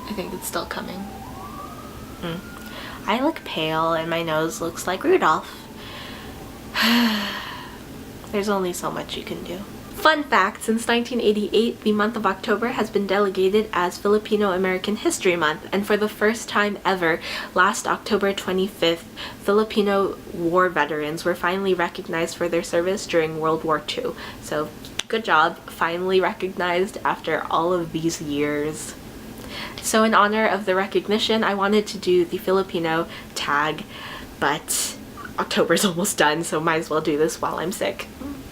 I think it's still coming. I look pale and my nose looks like Rudolph. There's only so much you can do. Fun fact, since 1988, the month of October has been delegated as Filipino-American History Month, and for the first time ever, last October 25th, Filipino war veterans were finally recognized for their service during World War II. So, good job, finally recognized after all of these years. So in honor of the recognition, I wanted to do the Filipino Tag, but October's almost done, so might as well do this while I'm sick.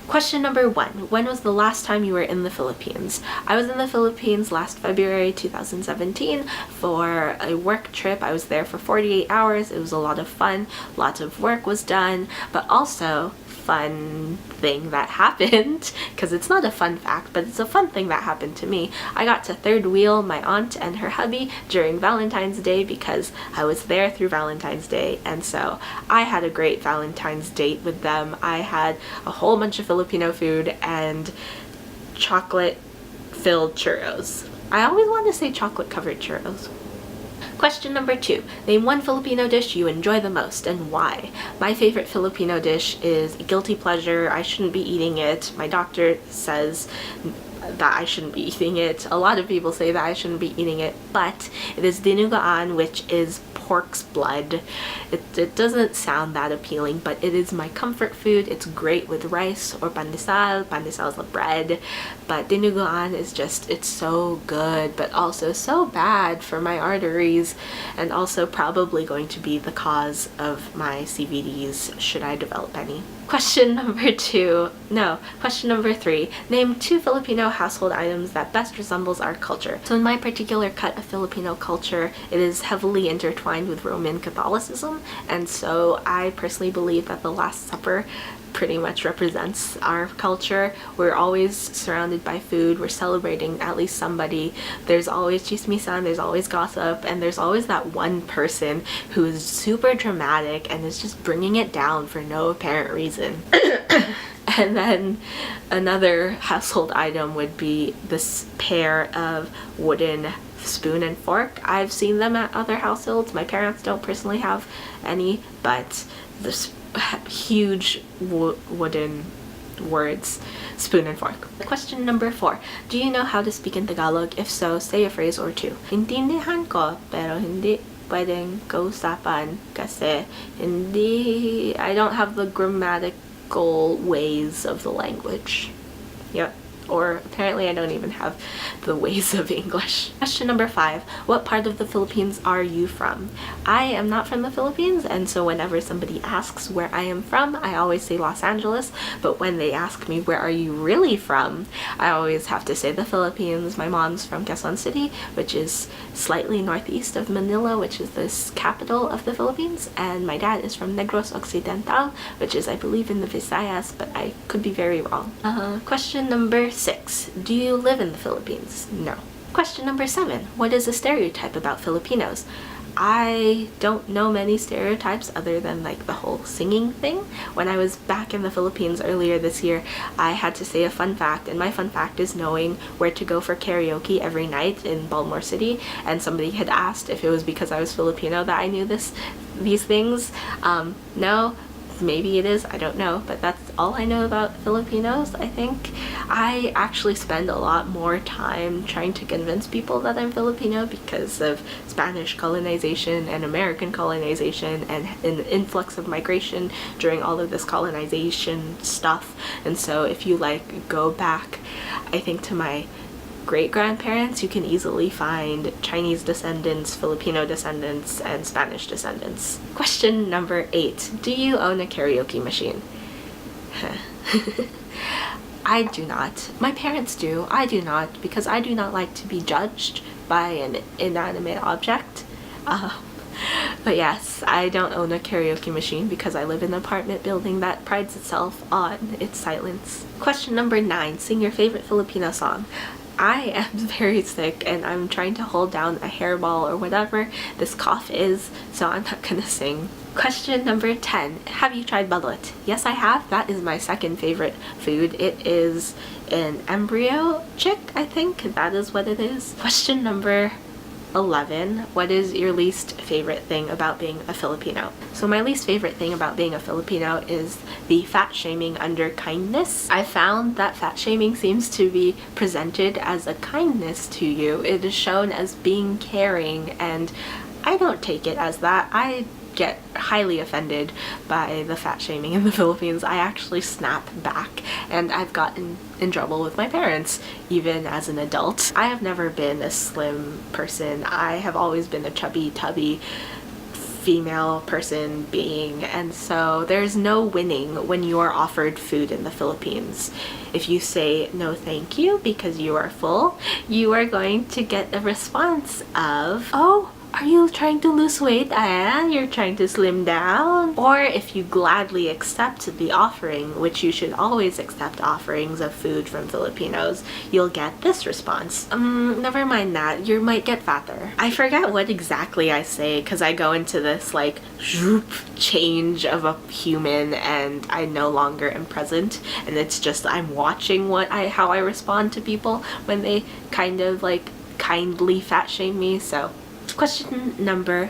Question number 1. When was the last time you were in the Philippines? I was in the Philippines last February 2017 for a work trip. I was there for 48 hours. It was a lot of fun. Lots of work was done, but also fun thing that happened, because it's not a fun fact, but it's a fun thing that happened to me. I got to third wheel my aunt and her hubby during Valentine's Day because I was there through Valentine's Day, and so I had a great Valentine's date with them. I had a whole bunch of Filipino food and chocolate-filled churros. I always want to say chocolate-covered churros. Question number 2. Name one Filipino dish you enjoy the most and why. My favorite Filipino dish is a guilty pleasure. I shouldn't be eating it. My doctor says that I shouldn't be eating it. A lot of people say that I shouldn't be eating it, but it is dinuguan, which is pork's blood. It doesn't sound that appealing, but it is my comfort food. It's great with rice or pandesal. Pandesal is the bread, but dinuguan is just, it's so good, but also so bad for my arteries, and also probably going to be the cause of my CVDs should I develop any. Question number 3. Name 2 Filipino household items that best resembles our culture. So in my particular cut of Filipino culture, it is heavily intertwined with Roman Catholicism, and so I personally believe that the Last Supper pretty much represents our culture. We're always surrounded by food. We're celebrating at least somebody. There's always chismisan, there's always gossip, and there's always that one person who is super dramatic and is just bringing it down for no apparent reason. And then another household item would be this pair of wooden spoon and fork. I've seen them at other households. My parents don't personally have any, but this huge wooden words, spoon and fork. Question number 4. Do you know how to speak in Tagalog? If so, say a phrase or 2. Intindihan ko, pero hindi pwedeng kausapan kasi I don't have the grammatical ways of the language. Yep. Or apparently I don't even have the ways of English. Question number 5. What part of the Philippines are you from? I am not from the Philippines, and so whenever somebody asks where I am from, I always say Los Angeles, but when they ask me where are you really from, I always have to say the Philippines. My mom's from Quezon City, which is slightly northeast of Manila, which is the capital of the Philippines, and my dad is from Negros Occidental, which is I believe in the Visayas, but I could be very wrong. Question number 6. Do you live in the Philippines? No. Question number 7. What is a stereotype about Filipinos? I don't know many stereotypes other than like the whole singing thing. When I was back in the Philippines earlier this year, I had to say a fun fact, and my fun fact is knowing where to go for karaoke every night in Baltimore City, and somebody had asked if it was because I was Filipino that I knew these things. No. Maybe it is, I don't know, but that's all I know about Filipinos, I think. I actually spend a lot more time trying to convince people that I'm Filipino because of Spanish colonization and American colonization and an influx of migration during all of this colonization stuff. And so if you like go back, I think to my great-grandparents, you can easily find Chinese descendants, Filipino descendants, and Spanish descendants. Question number 8. Do you own a karaoke machine? I do not. My parents do. I do not, because I do not like to be judged by an inanimate object. But yes, I don't own a karaoke machine because I live in an apartment building that prides itself on its silence. Question number 9. Sing your favorite Filipino song. I am very sick and I'm trying to hold down a hairball or whatever this cough is, so I'm not gonna sing. Question number 10. Have you tried balut? Yes, I have. That is my second favorite food. It is an embryo chick, I think. That is what it is. Question number 11. What is your least favorite thing about being a Filipino? So my least favorite thing about being a Filipino is the fat shaming under kindness. I found that fat shaming seems to be presented as a kindness to you. It is shown as being caring, and I don't take it as that. I get highly offended by the fat shaming in the Philippines. I actually snap back, and I've gotten in trouble with my parents even as an adult. I have never been a slim person. I have always been a chubby, tubby female person being, and so there's no winning when you are offered food in the Philippines. If you say no thank you because you are full, you are going to get a response of, oh, are you trying to lose weight? You're trying to slim down? Or if you gladly accept the offering, which you should always accept offerings of food from Filipinos, you'll get this response. Never mind that, you might get fatter. I forget what exactly I say because I go into this like zoop change of a human and I no longer am present, and it's just I'm watching how I respond to people when they kind of like kindly fat shame me. So question number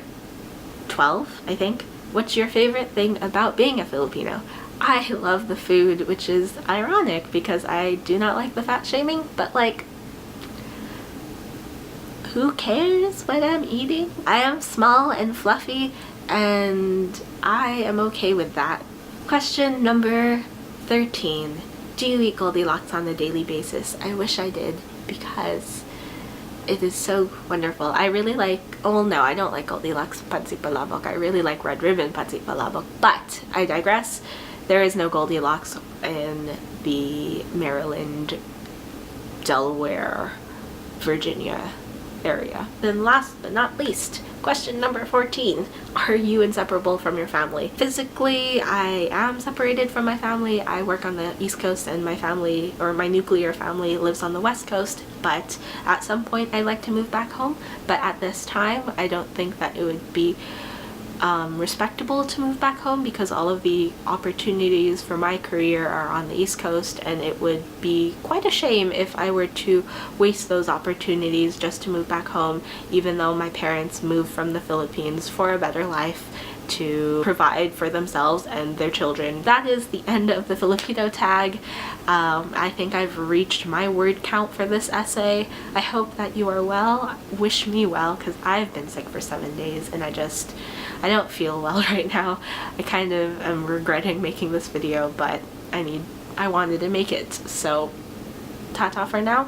12, I think. What's your favorite thing about being a Filipino? I love the food, which is ironic because I do not like the fat shaming, but like, who cares what I'm eating? I am small and fluffy, and I am okay with that. Question number 13. Do you eat Goldilocks on a daily basis? I wish I did, because it is so wonderful. I really like, oh no, I don't like Goldilocks pancit palabok. I really like Red Ribbon pancit palabok, but I digress. There is no Goldilocks in the Maryland, Delaware, Virginia area. Then last but not least, question number 14. Are you inseparable from your family? Physically, I am separated from my family. I work on the East Coast and my family, or my nuclear family, lives on the West Coast, but at some point I'd like to move back home. But at this time, I don't think that it would be respectable to move back home because all of the opportunities for my career are on the East Coast, and it would be quite a shame if I were to waste those opportunities just to move back home, even though my parents moved from the Philippines for a better life to provide for themselves and their children. That is the end of the Filipino tag. I think I've reached my word count for this essay. I hope that you are well. Wish me well, because I've been sick for 7 days and I don't feel well right now. I kind of am regretting making this video, but I wanted to make it. So, ta-ta for now.